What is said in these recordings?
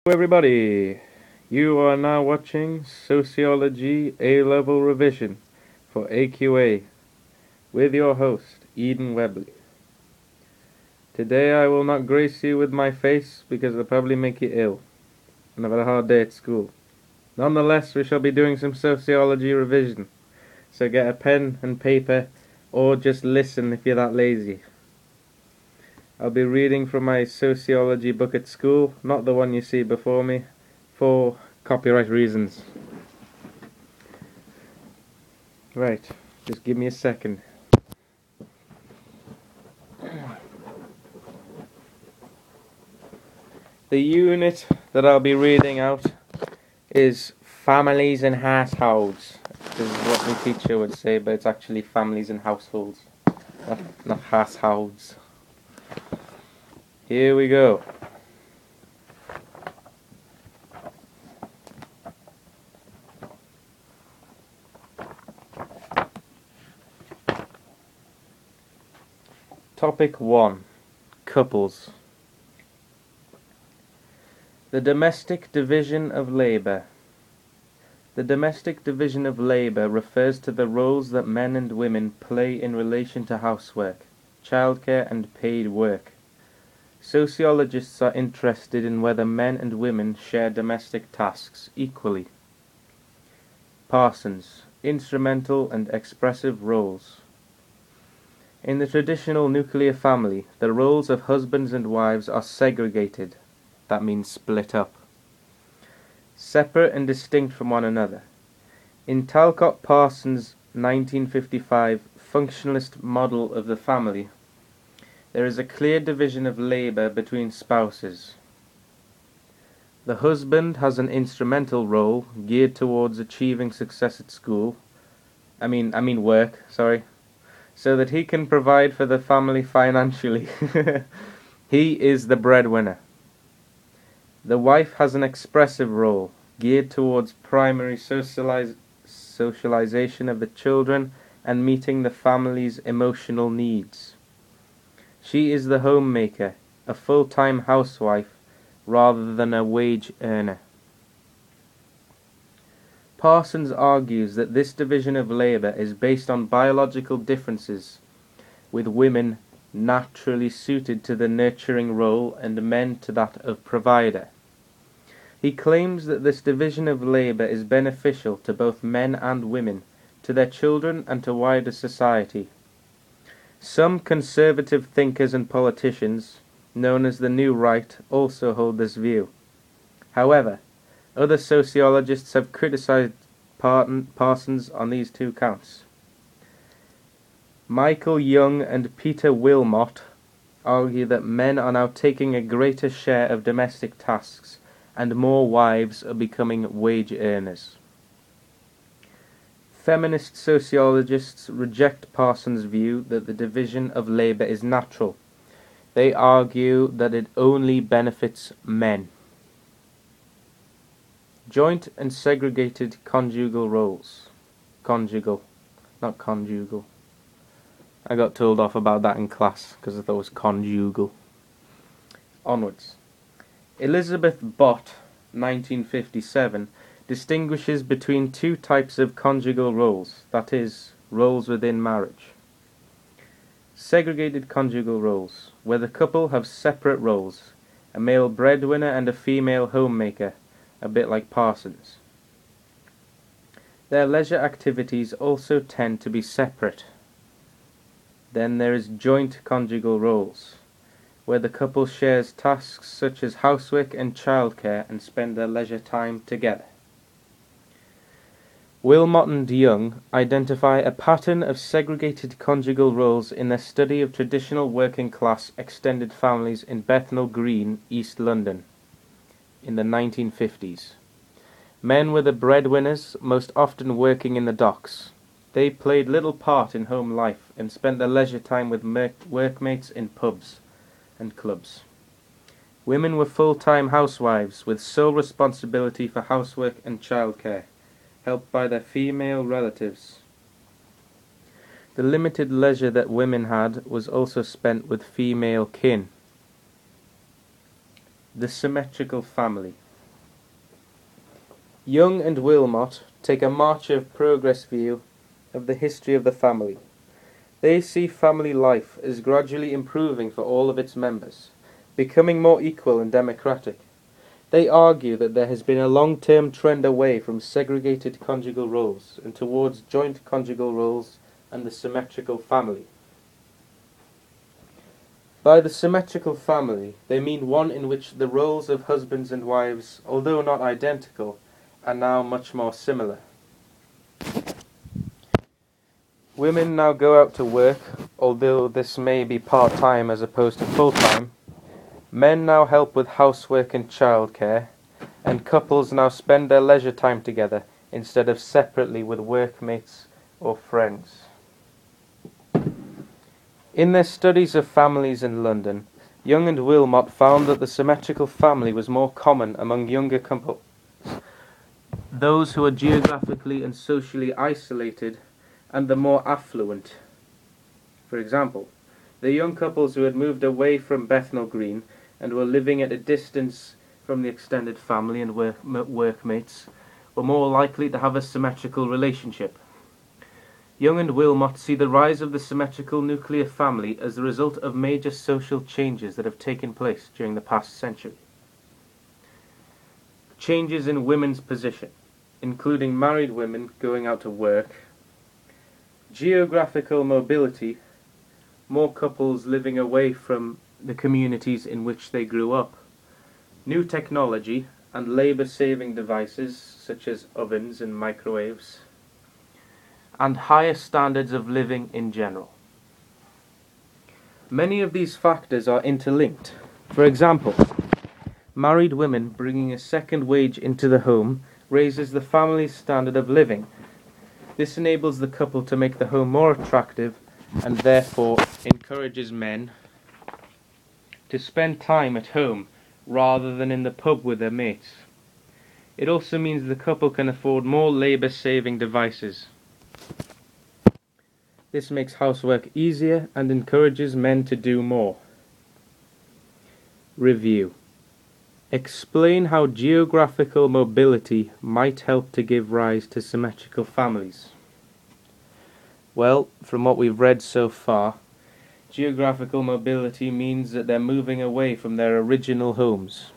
Everybody, you are now watching Sociology A-Level Revision for AQA with your host, Eden Webley. Today I will not grace you with my face because it'll probably make you ill and I've had a hard day at school. Nonetheless, we shall be doing some Sociology Revision, so get a pen and paper or just listen if you're that lazy. I'll be reading from my sociology book at school, not the one you see before me, for copyright reasons. Right, just give me a second. The unit that I'll be reading out is families and households. This is what my teacher would say, but it's actually families and households, not households. Here we go. Topic 1. Couples. The domestic division of labour. The domestic division of labour refers to the roles that men and women play in relation to housework, childcare and paid work. Sociologists are interested in whether men and women share domestic tasks equally. Parsons, instrumental and expressive roles. In the traditional nuclear family, the roles of husbands and wives are segregated. That means split up. Separate and distinct from one another. In Talcott Parsons' 1955 functionalist model of the family, there is a clear division of labour between spouses. The husband has an instrumental role geared towards achieving success at school. work, so that he can provide for the family financially. He is the breadwinner. The wife has an expressive role geared towards primary socialization of the children and meeting the family's emotional needs. She is the homemaker, a full-time housewife, rather than a wage earner. Parsons argues that this division of labour is based on biological differences, with women naturally suited to the nurturing role and men to that of provider. He claims that this division of labour is beneficial to both men and women, to their children and to wider society. Some conservative thinkers and politicians, known as the New Right, also hold this view. However, other sociologists have criticized Parsons on these two counts. Michael Young and Peter Wilmot argue that men are now taking a greater share of domestic tasks and more wives are becoming wage earners. Feminist sociologists reject Parsons' view that the division of labour is natural. They argue that it only benefits men. Joint and segregated conjugal roles. Conjugal, not conjugal. I got told off about that in class because I thought it was conjugal. Onwards. Elizabeth Bott, 1957, distinguishes between two types of conjugal roles, that is, roles within marriage. Segregated conjugal roles, where the couple have separate roles, a male breadwinner and a female homemaker, a bit like Parsons. Their leisure activities also tend to be separate. Then there is joint conjugal roles, where the couple shares tasks such as housework and childcare and spend their leisure time together. Wilmot and Young identify a pattern of segregated conjugal roles in their study of traditional working-class extended families in Bethnal Green, East London, in the 1950s. Men were the breadwinners, most often working in the docks. They played little part in home life and spent their leisure time with workmates in pubs and clubs. Women were full-time housewives with sole responsibility for housework and childcare, helped by their female relatives. The limited leisure that women had was also spent with female kin. The symmetrical family. Young and Wilmot take a march of progress view of the history of the family. They see family life as gradually improving for all of its members, becoming more equal and democratic. They argue that there has been a long-term trend away from segregated conjugal roles and towards joint conjugal roles and the symmetrical family. By the symmetrical family, they mean one in which the roles of husbands and wives, although not identical, are now much more similar. Women now go out to work, although this may be part-time as opposed to full-time. Men now help with housework and childcare, and couples now spend their leisure time together instead of separately with workmates or friends. In their studies of families in London, Young and Wilmot found that the symmetrical family was more common among younger couples, those who are geographically and socially isolated, and the more affluent. For example, the young couples who had moved away from Bethnal Green and were living at a distance from the extended family and workmates were more likely to have a symmetrical relationship. Young and Wilmot see the rise of the symmetrical nuclear family as the result of major social changes that have taken place during the past century. Changes in women's position, including married women going out to work, geographical mobility, more couples living away from the communities in which they grew up, new technology and labour-saving devices such as ovens and microwaves, and higher standards of living in general. Many of these factors are interlinked. For example, married women bringing a second wage into the home raises the family's standard of living. This enables the couple to make the home more attractive and therefore encourages men to spend time at home rather than in the pub with their mates. It also means the couple can afford more labour-saving devices. This makes housework easier and encourages men to do more. Review. Explain how geographical mobility might help to give rise to symmetrical families. Well, from what we've read so far, geographical mobility means that they're moving away from their original homes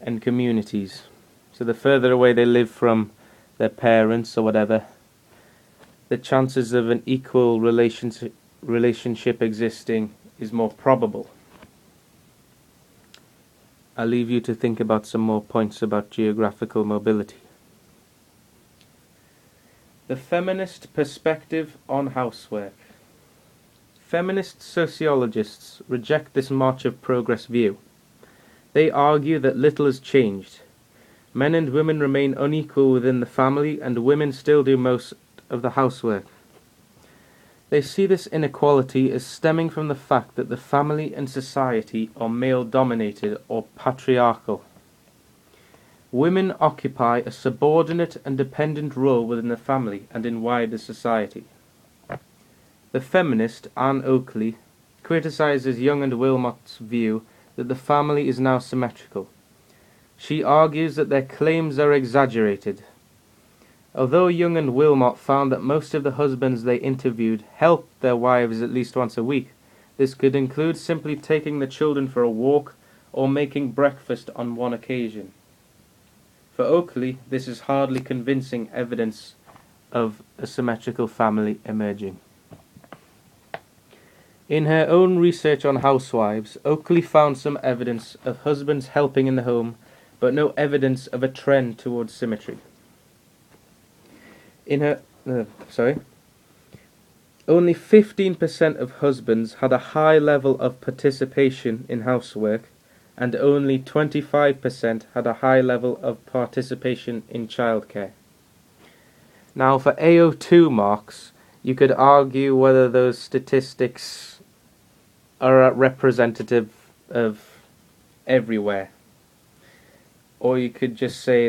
and communities. So the further away they live from their parents or whatever, the chances of an equal relationship existing is more probable. I'll leave you to think about some more points about geographical mobility. The feminist perspective on housework. Feminist sociologists reject this march of progress view. They argue that little has changed. Men and women remain unequal within the family, and women still do most of the housework. They see this inequality as stemming from the fact that the family and society are male-dominated or patriarchal. Women occupy a subordinate and dependent role within the family and in wider society. The feminist Anne Oakley criticizes Young and Wilmot's view that the family is now symmetrical. She argues that their claims are exaggerated. Although Young and Wilmot found that most of the husbands they interviewed helped their wives at least once a week, this could include simply taking the children for a walk or making breakfast on one occasion. For Oakley, this is hardly convincing evidence of a symmetrical family emerging. In her own research on housewives, Oakley found some evidence of husbands helping in the home, but no evidence of a trend towards symmetry. Only 15% of husbands had a high level of participation in housework, and only 25% had a high level of participation in childcare. Now, for AO2 marks, you could argue whether those statistics are representative of everywhere, or you could just say